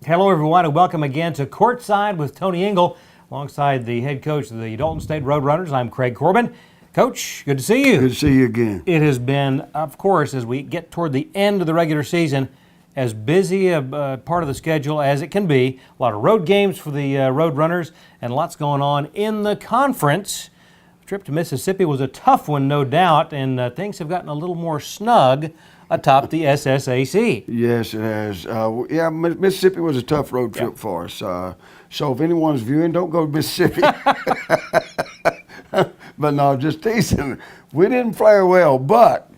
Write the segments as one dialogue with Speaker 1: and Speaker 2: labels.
Speaker 1: Hello, everyone, and welcome again to Courtside with Tony Ingle, alongside the head coach of the Dalton State Roadrunners. I'm Craig Corbin. Coach, good to see you.
Speaker 2: Good to see you again.
Speaker 1: It has been, of course, as we get toward the end of the regular season, as busy a part of the schedule as it can be. A lot of road games for the Roadrunners and lots going on in the conference. The trip to Mississippi was a tough one, no doubt, and things have gotten a little more snug atop the SSAC.
Speaker 2: Yes, it has. Mississippi was a tough road trip for us. So if anyone's viewing, don't go to Mississippi. But no, just teasing. We didn't fare well, but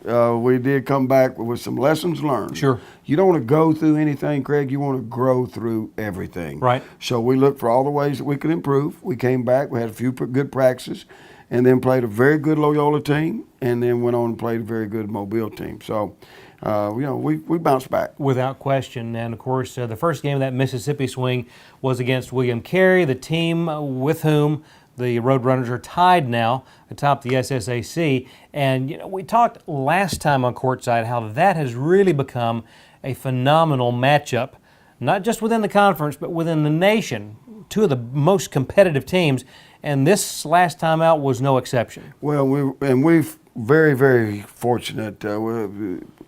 Speaker 2: we did come back with some lessons learned.
Speaker 1: Sure.
Speaker 2: You don't want to go through anything, Craig. You want to grow through everything.
Speaker 1: Right.
Speaker 2: So we looked for all the ways that we could improve. We came back. We had a few good practices, and then played a very good Loyola team, and then went on and played a very good Mobile team. So, we bounced back.
Speaker 1: Without question. And, of course, the first game of that Mississippi swing was against William Carey, the team with whom the Roadrunners are tied now atop the SSAC. And, we talked last time on Courtside how that has really become a phenomenal matchup, not just within the conference, but within the nation. Two of the most competitive teams, and this last time out was no exception.
Speaker 2: Well, we're very, very fortunate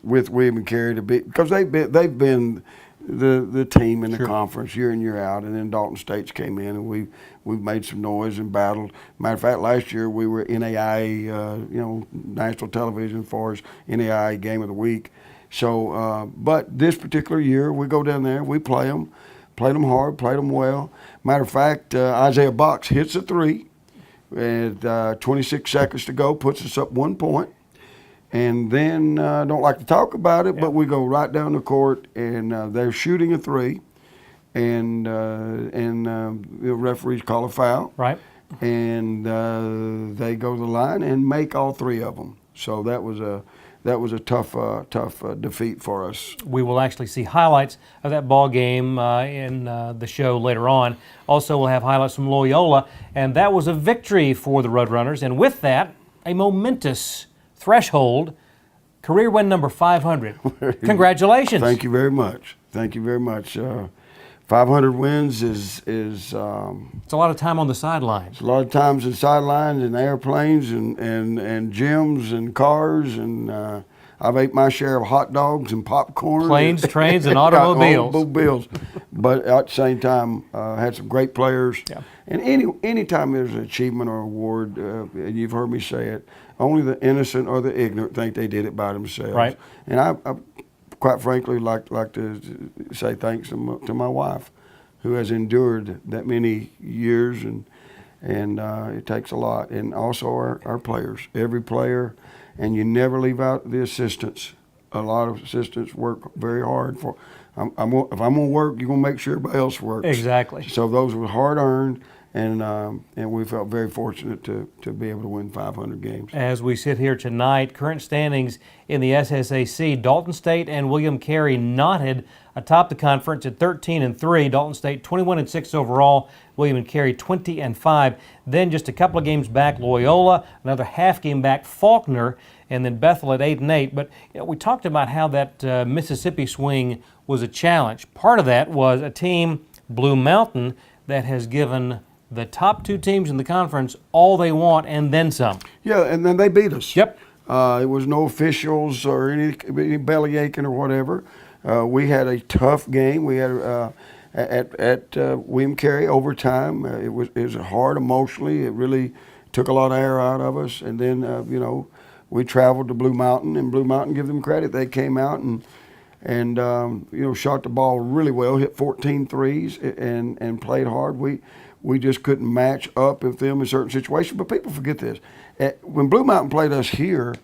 Speaker 2: with William and Carey to be, because they've been the team in the
Speaker 1: Sure.
Speaker 2: conference year in, year out, and then Dalton State's came in, and we've made some noise and battled. Matter of fact, last year we were NAIA, national television as far as NAIA Game of the Week. So, but this particular year we go down there, we play them hard, played them well. Matter of fact, Isaiah Box hits a three, and 26 seconds to go, puts us up 1 point. And then, don't like to talk about it, but we go right down the court, and they're shooting a three, and the referees call a foul.
Speaker 1: Right.
Speaker 2: And they go to the line and make all three of them. So that was a tough defeat for us.
Speaker 1: We will actually see highlights of that ball game in the show later on. Also, we'll have highlights from Loyola, and that was a victory for the Roadrunners. And with that, a momentous threshold, career win number 500. Congratulations!
Speaker 2: Thank you very much. Thank you very much. 500 wins is
Speaker 1: it's a lot of time on the sidelines.
Speaker 2: a lot of times in sidelines and airplanes and gyms and cars, and I've ate my share of hot dogs and popcorn.
Speaker 1: Planes, trains, and automobiles.
Speaker 2: But at the same time, had some great players.
Speaker 1: Yeah.
Speaker 2: And any time there's an achievement or award, and you've heard me say it, only the innocent or the ignorant think they did it by themselves.
Speaker 1: Right.
Speaker 2: And I quite frankly like to say thanks to my wife, who has endured that many years, and it takes a lot. And also our players, every player, and you never leave out the assistants. A lot of assistants work very hard for. If I'm gonna work, you're gonna make sure everybody else works.
Speaker 1: Exactly.
Speaker 2: So those were hard earned, and we felt very fortunate to be able to win 500 games.
Speaker 1: As we sit here tonight, current standings in the SSAC, Dalton State and William Carey knotted atop the conference at 13-3. Dalton State 21-6 overall. William and Carey 20-5. Then just a couple of games back, Loyola, another half game back, Faulkner, and then Bethel at 8-8. But we talked about how that Mississippi swing was a challenge. Part of that was a team, Blue Mountain, that has given the top two teams in the conference all they want and then some.
Speaker 2: Yeah, and then they beat us.
Speaker 1: Yep.
Speaker 2: It was no officials or any belly aching or whatever. We had a tough game. We had at William Carey overtime. It was hard emotionally. It really took a lot of air out of us. And then we traveled to Blue Mountain, and Blue Mountain, give them credit, they came out and shot the ball really well, hit 14 threes, and played hard. We just couldn't match up with them in certain situations. But people forget this. When Blue Mountain played us here,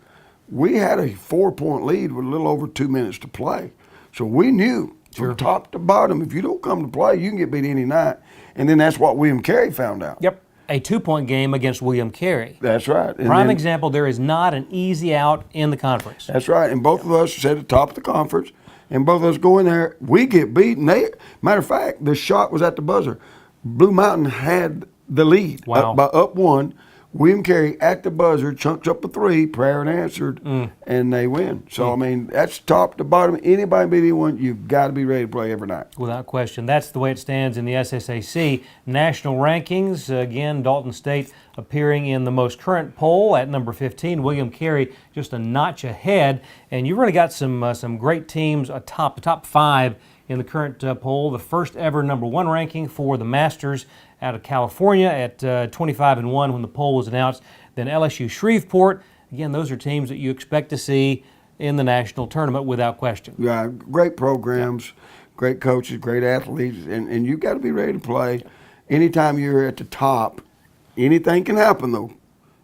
Speaker 2: we had a 4-point lead with a little over 2 minutes to play. So we knew from top to bottom, if you don't come to play, you can get beat any night. And then that's what William Carey found out.
Speaker 1: Yep. A 2-point game against William Carey.
Speaker 2: That's right. And
Speaker 1: Prime example, there is not an easy out in the conference.
Speaker 2: That's right. And both of us sit at the top of the conference, and both of us go in there, we get beaten. Matter of fact, the shot was at the buzzer. Blue Mountain had the lead.
Speaker 1: Wow.
Speaker 2: Up one. William Carey at the buzzer chunks up a 3, prayer and answered, and they win. So, I mean, that's top to bottom. Anybody but anyone, you've got to be ready to play every night.
Speaker 1: Without question. That's the way it stands in the SSAC national rankings. Again, Dalton State appearing in the most current poll at number 15. William Carey just a notch ahead. And you've really got some great teams atop the top 5 in the current poll. The first ever number 1 ranking for the Masters out of California at 25-1 when the poll was announced. Then LSU Shreveport. Again, those are teams that you expect to see in the national tournament without question.
Speaker 2: Yeah, great programs, great coaches, great athletes, and you've got to be ready to play. Anytime you're at the top, anything can happen, though.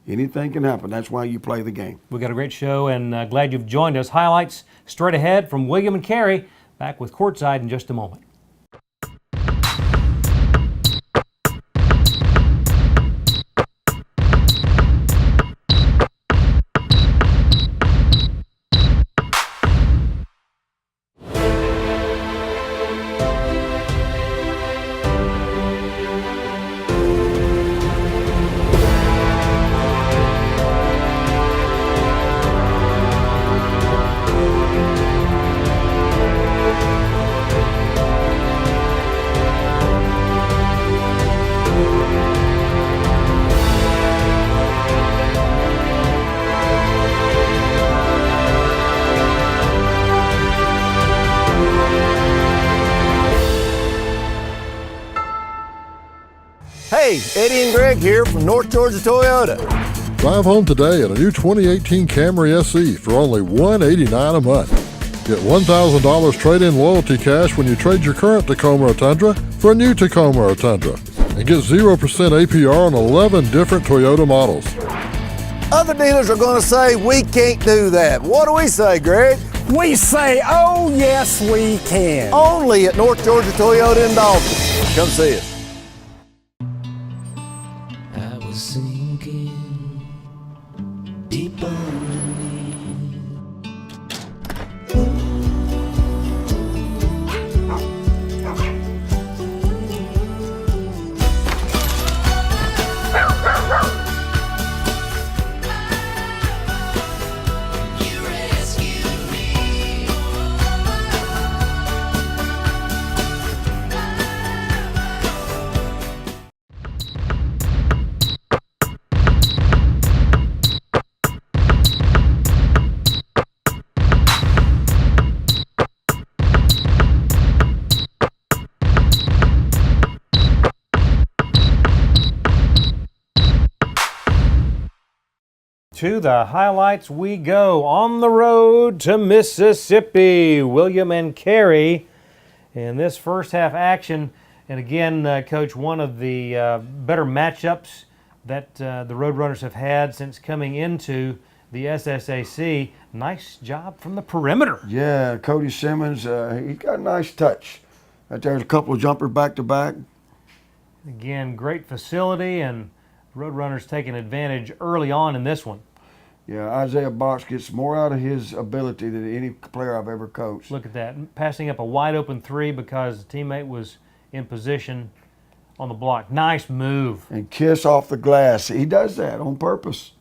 Speaker 2: Anything can happen. That's why you play the game.
Speaker 1: We've got a great show, and glad you've joined us. Highlights straight ahead from William and Carey. Back with Courtside in just a moment.
Speaker 3: Hey, Eddie and Greg here from North Georgia Toyota.
Speaker 4: Drive home today in a new 2018 Camry SE for only $189 a month. Get $1,000 trade-in loyalty cash when you trade your current Tacoma or Tundra for a new Tacoma or Tundra. And get 0% APR on 11 different Toyota models.
Speaker 3: Other dealers are going to say we can't do that. What do we say, Greg?
Speaker 5: We say, oh yes, we can.
Speaker 3: Only at North Georgia Toyota in Dalton. Come see us.
Speaker 6: I was sinking deep underneath. You rescued me.
Speaker 1: To the highlights we go. On the road to Mississippi, William and Carey in this first half action. And again, Coach, one of the better matchups that the Roadrunners have had since coming into the SSAC. Nice job from the perimeter.
Speaker 2: Yeah, Cody Simmons, he's got a nice touch. Right there's a couple of jumpers back to back.
Speaker 1: Again, great facility, and Roadrunners taking advantage early on in this one.
Speaker 2: Yeah, Isaiah Box gets more out of his ability than any player I've ever coached.
Speaker 1: Look at that, passing up a wide open three because the teammate was in position on the block. Nice move.
Speaker 2: And kiss off the glass. He does that on purpose.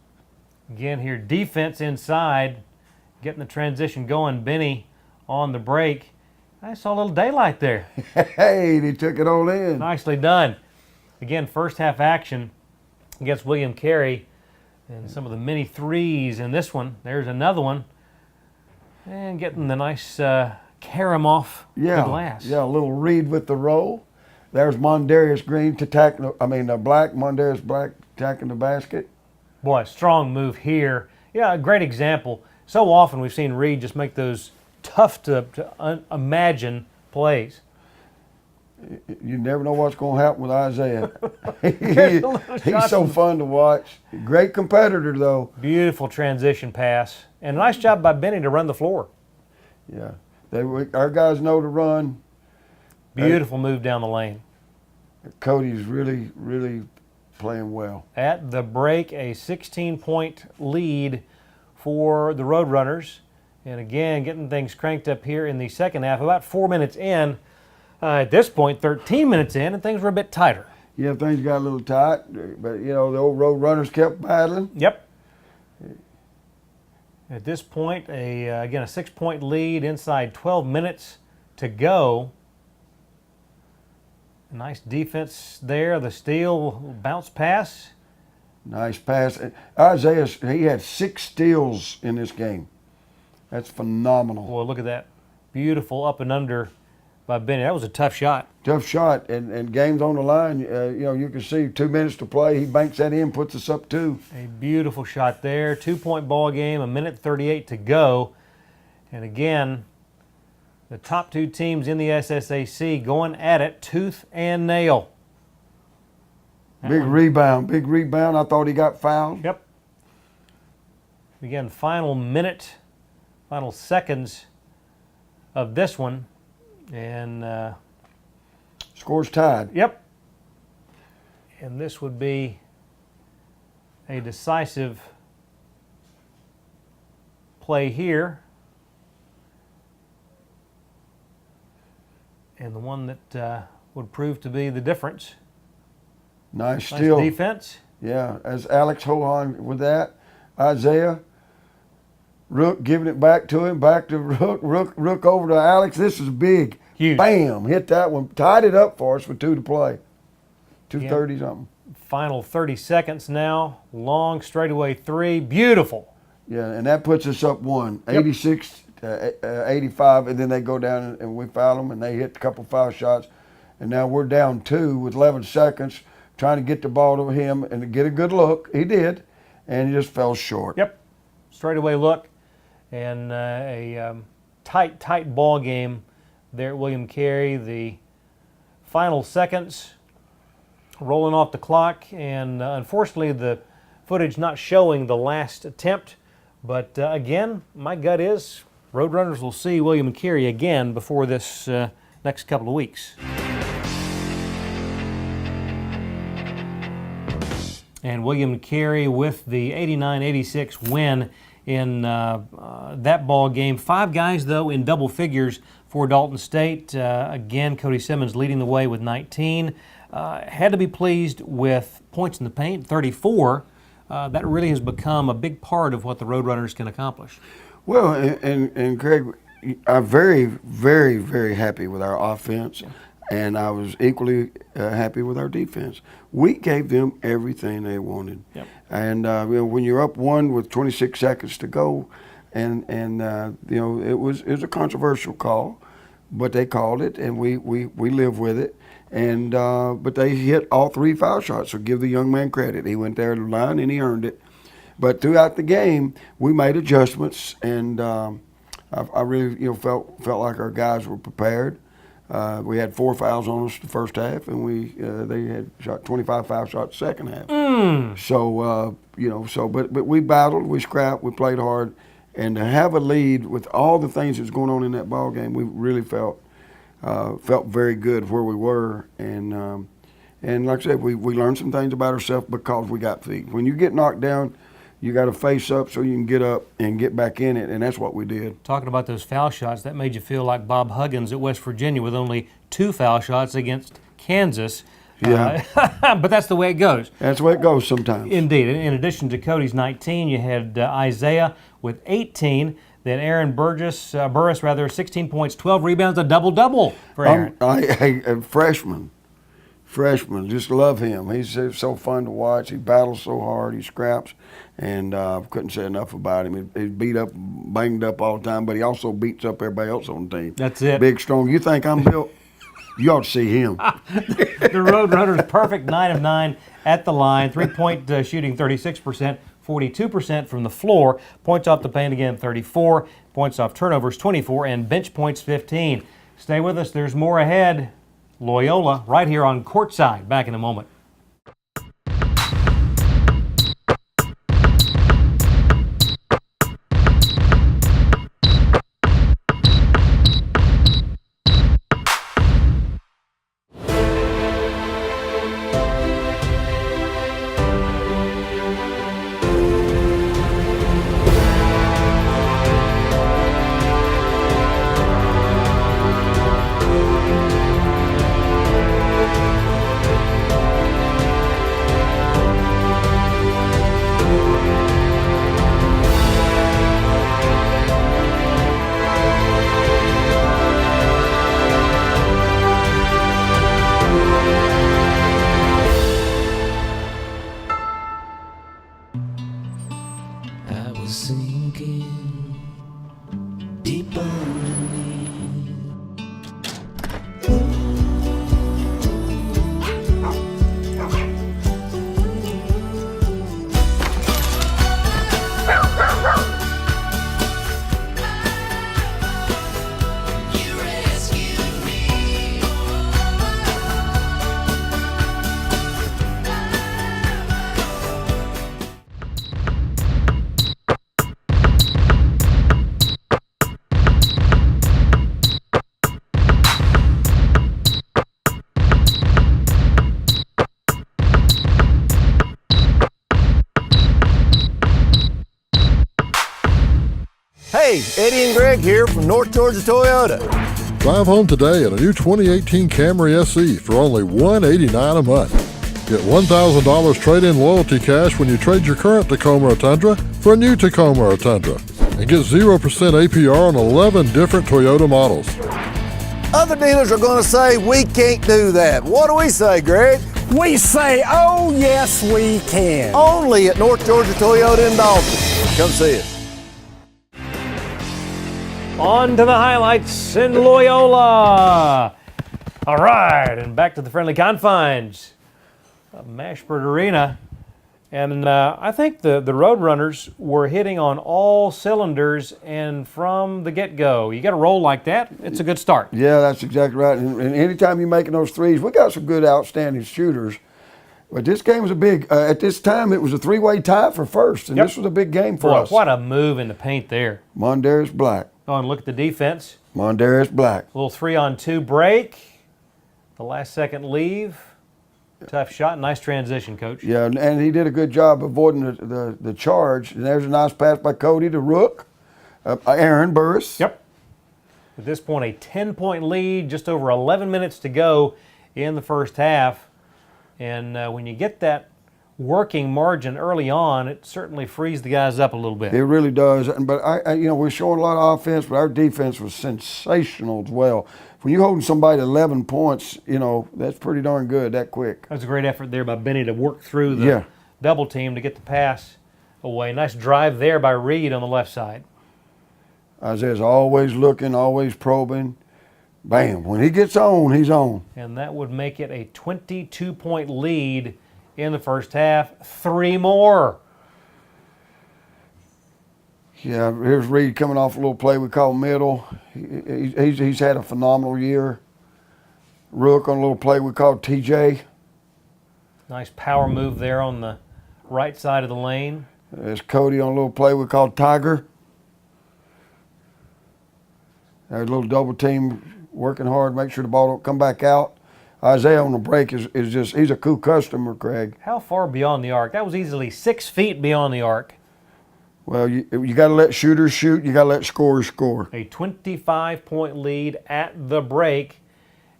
Speaker 1: Again here, defense inside, getting the transition going. Benny on the break. I saw a little daylight there.
Speaker 2: Hey, he took it all in.
Speaker 1: Nicely done. Again, first half action against William Carey. And some of the mini threes in this one. There's another one. And getting the nice carom off the glass.
Speaker 2: Yeah, a little read with the roll. There's Mondarius Green to tack, Mondarius Black attacking the basket.
Speaker 1: Boy, strong move here. Yeah, a great example. So often we've seen Reed just make those tough to imagine plays.
Speaker 2: You never know what's going to happen with Isaiah. He's so fun to watch. Great competitor, though.
Speaker 1: Beautiful transition pass. And a nice job by Benny to run the floor.
Speaker 2: Yeah. Our guys know to run.
Speaker 1: Beautiful move down the lane.
Speaker 2: Cody's really, really playing well.
Speaker 1: At the break, a 16-point lead for the Roadrunners. And again, getting things cranked up here in the second half. About 4 minutes in. At this point, 13 minutes in, and things were a bit tighter.
Speaker 2: Yeah, things got a little tight, but the old Road Runners kept battling.
Speaker 1: Yep. At this point, again, a 6-point lead inside 12 minutes to go. A nice defense there. The steal, bounce pass.
Speaker 2: Nice pass. Isaiah, he had 6 steals in this game. That's phenomenal.
Speaker 1: Boy, look at that. Beautiful up and under by Benny. That was a tough shot.
Speaker 2: Tough shot, and game's on the line. You can see 2 minutes to play. He banks that in, puts us up 2.
Speaker 1: A beautiful shot there. 2-point ball game, 1:38 to go. And again, the top 2 teams in the SSAC going at it tooth and nail.
Speaker 2: Big rebound. I thought he got fouled.
Speaker 1: Yep. Again, final seconds of this one. And
Speaker 2: Score's tied.
Speaker 1: yep. And this would be a decisive play here. And the one that would prove to be the difference.
Speaker 2: Nice
Speaker 1: Nice
Speaker 2: steal.
Speaker 1: defense.
Speaker 2: Yeah, as Alex hold on with that. Isaiah, Rook giving it back to him, back to Rook, Rook over to Alex. This is big.
Speaker 1: Huge.
Speaker 2: Bam, hit that one. Tied it up for us with 2 to play. 2:30 something.
Speaker 1: Final 30 seconds now. Long straightaway 3. Beautiful.
Speaker 2: Yeah, and that puts us up 1,
Speaker 1: Yep.
Speaker 2: 86 85, and then they go down and we foul them, and they hit a couple foul shots. And now we're down 2 with 11 seconds, trying to get the ball to him and to get a good look. He did, and he just fell short.
Speaker 1: Yep. Straightaway look. And a tight ball game there at William Carey. The final seconds rolling off the clock, and unfortunately the footage not showing the last attempt. But again, my gut is Roadrunners will see William Carey again before this next couple of weeks. And William Carey with the 89-86 win in that ball game. 5 guys, though, in double figures for Dalton State. Again, Cody Simmons leading the way with 19. Had to be pleased with points in the paint, 34. That really has become a big part of what the Roadrunners can accomplish.
Speaker 2: Well, and Craig, I'm very, very, very happy with our offense, and I was equally happy with our defense. We gave them everything they wanted.
Speaker 1: Yep.
Speaker 2: And when you're up 1 with 26 seconds to go, and it was a controversial call, but they called it, and we live with it. And but they hit all 3 foul shots, so give the young man credit. He went there to the line and he earned it. But throughout the game, we made adjustments, and I really felt like our guys were prepared. We had 4 fouls on us the first half, and they had shot 25 foul shots second half. So but we battled, we scrapped, we played hard, and to have a lead with all the things that's going on in that ball game, we really felt very good where we were, and like I said, we learned some things about ourselves because we got feet. When you get knocked down, you got to face up so you can get up and get back in it, and that's what we did.
Speaker 1: Talking about those foul shots, that made you feel like Bob Huggins at West Virginia with only 2 foul shots against Kansas.
Speaker 2: Yeah.
Speaker 1: But that's the way it goes.
Speaker 2: That's the way it goes sometimes.
Speaker 1: Indeed. In addition to Cody's 19, you had Isaiah with 18. Then Aaron Burris, 16 points, 12 rebounds, a double-double for Aaron.
Speaker 2: A freshman, just love him. He's so fun to watch. He battles so hard, he scraps, and couldn't say enough about him. He's beat up, banged up all the time, but he also beats up everybody else on the team.
Speaker 1: That's it.
Speaker 2: Big, strong. You think I'm built? You ought to see him.
Speaker 1: The Roadrunners perfect 9 of 9 at the line, 3-point shooting 36%, 42% from the floor, points off the paint again 34, points off turnovers 24, and bench points 15. Stay with us, there's more ahead. Loyola right here on Courtside. Back in a moment.
Speaker 3: Eddie and Greg here from North Georgia Toyota.
Speaker 4: Drive home today in a new 2018 Camry SE for only $189 a month. Get $1,000 trade-in loyalty cash when you trade your current Tacoma or Tundra for a new Tacoma or Tundra. And get 0% APR on 11 different Toyota models.
Speaker 3: Other dealers are going to say we can't do that. What do we say, Greg?
Speaker 5: We say, oh, yes, we can.
Speaker 3: Only at North Georgia Toyota in Dalton. Come see us.
Speaker 1: On to the highlights in Loyola. All right, and back to the friendly confines of Mashburn Arena. And I think the Roadrunners were hitting on all cylinders, and from the get-go, you got a roll like that, it's a good start.
Speaker 2: Yeah, that's exactly right. And anytime you're making those threes, we got some good, outstanding shooters. But this game was a big, at this time, it was a three-way tie for first, and this was a big game for
Speaker 1: Boy,
Speaker 2: us.
Speaker 1: what a move in the paint there.
Speaker 2: Mondarius Black.
Speaker 1: Oh, and look at the defense.
Speaker 2: Mondarius Black.
Speaker 1: A little 3-on-2 break. The last second leave. Tough shot. Nice transition, Coach.
Speaker 2: Yeah, and he did a good job avoiding the charge. And there's a nice pass by Cody to Rook. Aaron Burris.
Speaker 1: Yep. At this point, a 10-point lead, just over 11 minutes to go in the first half. And when you get that working margin early on, it certainly frees the guys up a little bit.
Speaker 2: It really does. But we're showing a lot of offense, but our defense was sensational as well. When you're holding somebody to 11 points, that's pretty darn good that quick.
Speaker 1: That was a great effort there by Benny to work through the double team to get the pass away. Nice drive there by Reed on the left side.
Speaker 2: Isaiah's always looking, always probing. Bam. When he gets on, he's on.
Speaker 1: And that would make it a 22-point lead in the first half. 3 more.
Speaker 2: Yeah, here's Reed coming off a little play we call middle. He's had a phenomenal year. Rook on a little play we call TJ.
Speaker 1: Nice power move there on the right side of the lane.
Speaker 2: There's Cody on a little play we call Tiger. There's a little double team working hard, make sure the ball don't come back out. Isaiah on the break is just, he's a cool customer, Craig.
Speaker 1: How far beyond the arc? That was easily 6 feet beyond the arc.
Speaker 2: Well, you got to let shooters shoot. You got to let scorers score.
Speaker 1: A 25-point lead at the break,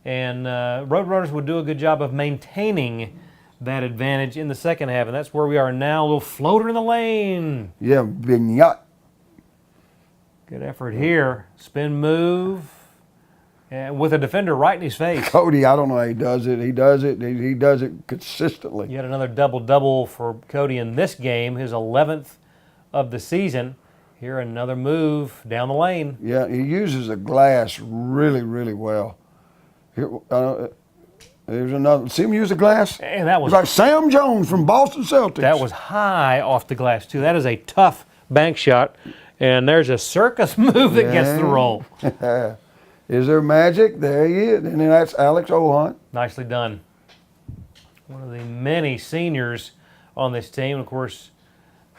Speaker 1: and Roadrunners would do a good job of maintaining that advantage in the second half, and that's where we are now. A little floater in the lane.
Speaker 2: Yeah, vignette.
Speaker 1: Good effort here. Spin move, and with a defender right in his face.
Speaker 2: Cody, I don't know how he does it. He does it. He does it consistently.
Speaker 1: Yet another double-double for Cody in this game, his 11th of the season. Here another move down the lane.
Speaker 2: Yeah, he uses the glass really, really well. Here, there's another. See him use the glass?
Speaker 1: And that was
Speaker 2: It's like Sam Jones from Boston Celtics.
Speaker 1: that was high off the glass too. That is a tough bank shot. And there's a circus move that gets the roll.
Speaker 2: Is there magic? There he is. And then that's Alex Ohunt.
Speaker 1: Nicely done. One of the many seniors on this team. Of course,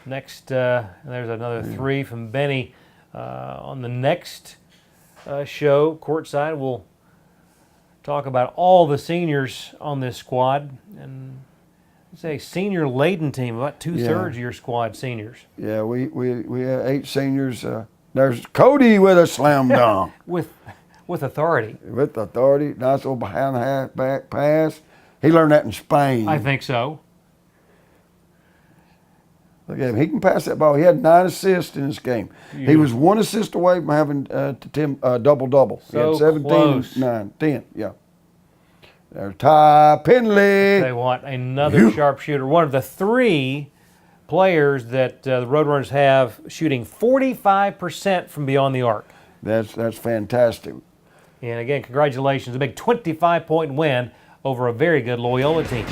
Speaker 1: next, there's another 3 from Benny. On the next show, Courtside, we'll talk about all the seniors on this squad. And it's a senior-laden team, about 2/3 of your squad seniors.
Speaker 2: Yeah, we have 8 seniors. There's Cody with a slam dunk.
Speaker 1: With authority.
Speaker 2: With authority. Nice little behind the half back pass. He learned that in Spain.
Speaker 1: I think so.
Speaker 2: Look at him. He can pass that ball. He had 9 assists in this game. He was 1 assist away from having double-double. He
Speaker 1: So
Speaker 2: had 17
Speaker 1: close.
Speaker 2: and 9, 10, yeah. There's Ty Penley.
Speaker 1: They want another sharpshooter. One of the 3 players that the Roadrunners have shooting 45% from beyond the arc.
Speaker 2: That's fantastic.
Speaker 1: And again, congratulations. A big 25-point win over a very good Loyola team.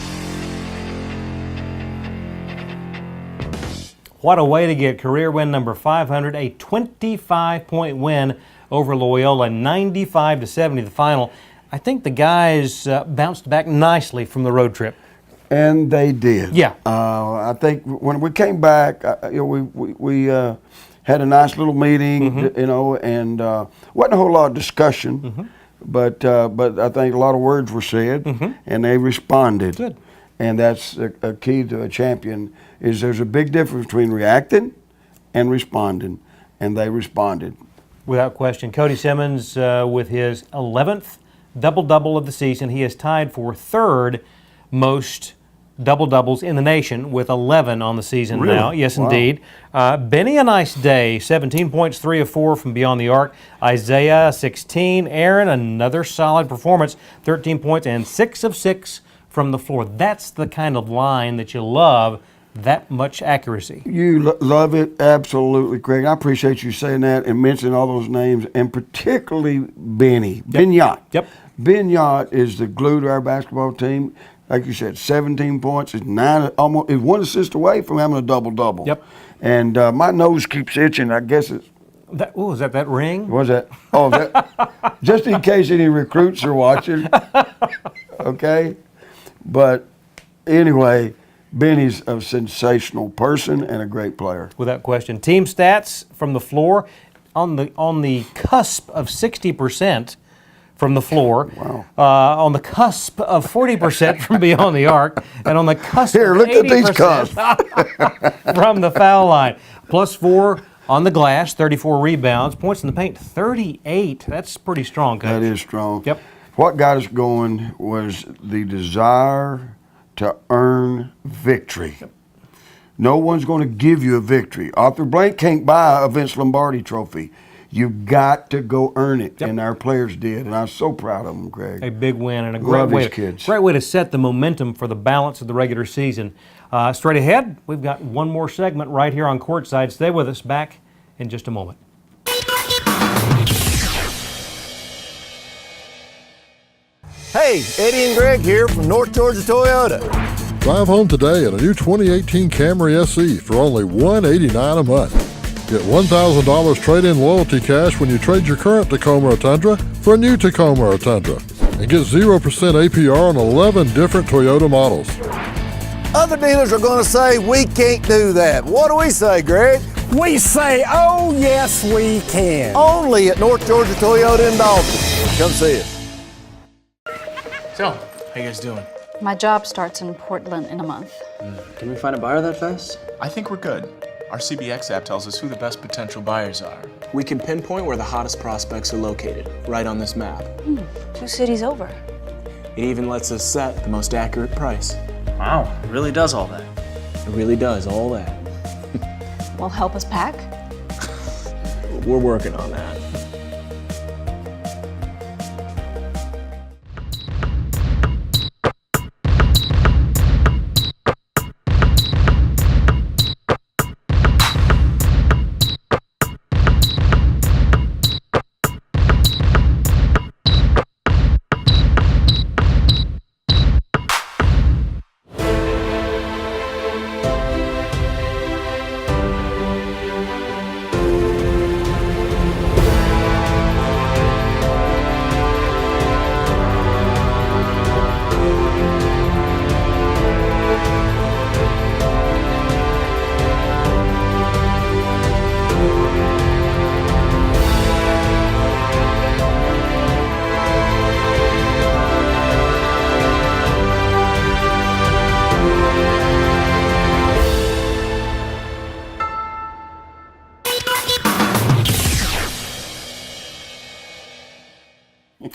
Speaker 1: What a way to get career win number 500, a 25-point win over Loyola, 95-70 the final. I think the guys bounced back nicely from the road trip.
Speaker 2: And they did.
Speaker 1: Yeah.
Speaker 2: I think when we came back, we had a nice little meeting, and wasn't a whole lot of discussion, but I think a lot of words were said, and they responded.
Speaker 1: Good.
Speaker 2: And that's a key to a champion, is there's a big difference between reacting and responding, and they responded.
Speaker 1: Without question. Cody Simmons with his 11th double-double of the season. He is tied for third most double-doubles in the nation with 11 on the season
Speaker 2: Really?
Speaker 1: now. Yes,
Speaker 2: Wow.
Speaker 1: indeed. Benny, a nice day. 17 points, 3 of 4 from beyond the arc. Isaiah, 16. Aaron, another solid performance. 13 points and 6 of 6 from the floor. That's the kind of line that you love, that much accuracy.
Speaker 2: You love it, absolutely, Craig. I appreciate you saying that and mentioning all those names, and particularly Benny. Ben Yacht.
Speaker 1: Yep.
Speaker 2: Ben Yacht is the glue to our basketball team. Like you said, 17 points, is almost 1 assist away from having a double-double.
Speaker 1: Yep.
Speaker 2: And my nose keeps itching. I guess it's,
Speaker 1: Is that ring?
Speaker 2: what was that? Oh, that, just in case any recruits are watching. Okay? But anyway, Benny's a sensational person and a great player.
Speaker 1: Without question. Team stats from the floor on the cusp of 60% from the floor.
Speaker 2: Wow.
Speaker 1: On the cusp of 40% from beyond the arc, and on the cusp
Speaker 2: Here,
Speaker 1: of
Speaker 2: look at these
Speaker 1: 80% from the foul line. +4 on the glass, 34 rebounds, points in the paint, 38. That's pretty strong, Coach.
Speaker 2: That is strong.
Speaker 1: Yep.
Speaker 2: What got us going was the desire to earn victory. No one's going to give you a victory. Arthur Blank can't buy a Vince Lombardi trophy. You got to go earn it, and our players did, and I'm so proud of them, Greg.
Speaker 1: A big win and a great
Speaker 2: Love
Speaker 1: way,
Speaker 2: these kids.
Speaker 1: great way to set the momentum for the balance of the regular season. Straight ahead, we've got one more segment right here on Courtside. Stay with us. Back in just a moment.
Speaker 3: Hey, Eddie and Greg here from North Georgia Toyota.
Speaker 4: Drive home today in a new 2018 Camry SE for only $189 a month. Get $1,000 trade-in loyalty cash when you trade your current Tacoma or Tundra for a new Tacoma or Tundra. And get 0% APR on 11 different Toyota models.
Speaker 3: Other dealers are going to say we can't do that. What do we say, Greg?
Speaker 5: We say, oh, yes, we can.
Speaker 3: Only at North Georgia Toyota in Dalton. Come see us.
Speaker 7: So, how you guys doing?
Speaker 8: My job starts in Portland in a month.
Speaker 9: Can we find a buyer that fast?
Speaker 7: I think we're good. Our CBX app tells us who the best potential buyers are.
Speaker 9: We can pinpoint where the hottest prospects are located, right on this map.
Speaker 8: 2 cities over.
Speaker 9: It even lets us set the most accurate price.
Speaker 10: Wow, it really does all that.
Speaker 9: It really does all that.
Speaker 8: Will help us pack?
Speaker 9: We're working on that.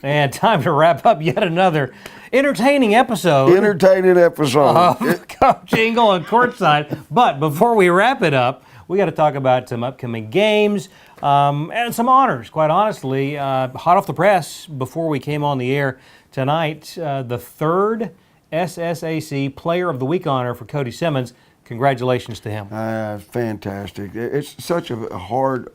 Speaker 1: And time to wrap up yet another entertaining episode
Speaker 2: Entertaining episode.
Speaker 1: of Coach Ingle and Courtside. But before we wrap it up, we got to talk about some upcoming games and some honors, quite honestly. Hot off the press before we came on the air tonight, the third SSAC Player of the Week honor for Cody Simmons. Congratulations to him.
Speaker 2: Fantastic. It's such a hard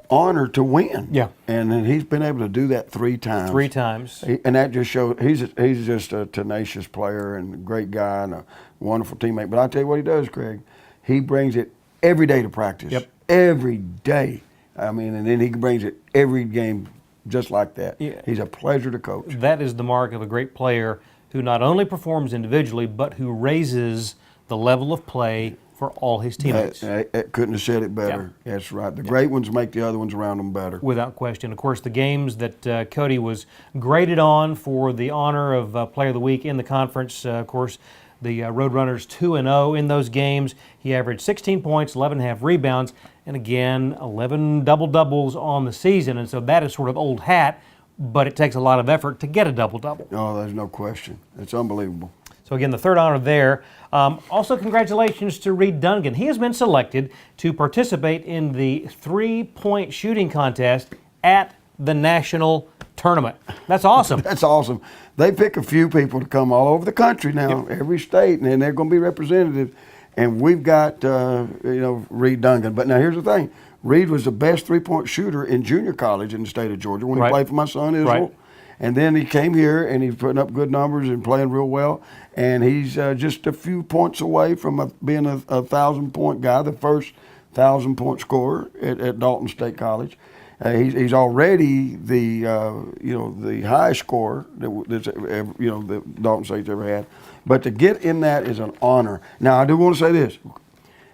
Speaker 2: honor to win.
Speaker 1: Yeah.
Speaker 2: And then he's been able to do that 3 times.
Speaker 1: 3 times.
Speaker 2: And that just shows he's just a tenacious player and a great guy and a wonderful teammate. But I'll tell you what he does, Craig. He brings it every day to practice.
Speaker 1: Yep.
Speaker 2: Every day. I mean, and then he brings it every game just like that.
Speaker 1: Yeah.
Speaker 2: He's a pleasure to coach.
Speaker 1: That is the mark of a great player who not only performs individually, but who raises the level of play for all his teammates.
Speaker 2: I couldn't have said it better.
Speaker 1: Yeah.
Speaker 2: That's right. The great ones make the other ones around them better.
Speaker 1: Without question. Of course, the games that Cody was graded on for the honor of Player of the Week in the conference, of course, The Roadrunners 2-0 in those games. He averaged 16 points, 11.5 rebounds, and again, 11 double-doubles on the season. And so that is sort of old hat, but it takes a lot of effort to get a double-double.
Speaker 2: Oh, there's no question. It's unbelievable.
Speaker 1: So again, the third honor there. Also, congratulations to Reed Dungan. He has been selected to participate in the three-point shooting contest at the national tournament. That's awesome.
Speaker 2: That's awesome. They pick a few people to come all over the country now, every state, and then they're going to be representative. And we've got, Reed Dungan. But now here's the thing. Reed was the best three-point shooter in junior college in the state of Georgia when he played for my son, Israel.
Speaker 1: Right.
Speaker 2: And then he came here, and he's putting up good numbers and playing real well. And he's just a few points away from being a 1,000-point guy, the first 1,000-point scorer at Dalton State College. He's already the highest scorer that Dalton State's ever had. But to get in that is an honor. Now, I do want to say this.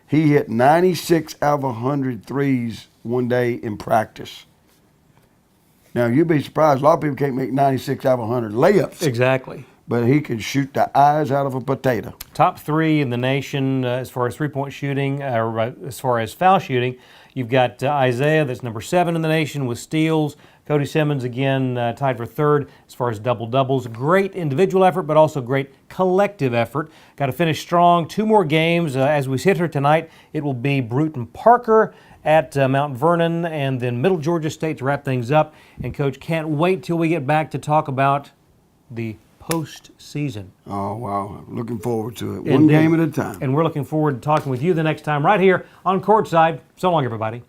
Speaker 2: He hit 96 out of 100 threes one day in practice. Now, you'd be surprised. A lot of people can't make 96 out of 100 layups.
Speaker 1: Exactly.
Speaker 2: But he can shoot the eyes out of a potato.
Speaker 1: Top three in the nation as far as three-point shooting, as far as foul shooting. You've got Isaiah, that's number 7 in the nation with steals. Cody Simmons, again, tied for third as far as double-doubles. Great individual effort, but also great collective effort. Got to finish strong. 2 more games. As we sit here tonight, it will be Bruton Parker at Mount Vernon and then Middle Georgia State to wrap things up. And, Coach, can't wait till we get back to talk about the postseason.
Speaker 2: Oh, wow. Looking forward to it. One game at a time.
Speaker 1: And we're looking forward to talking with you the next time right here on Courtside. So long, everybody.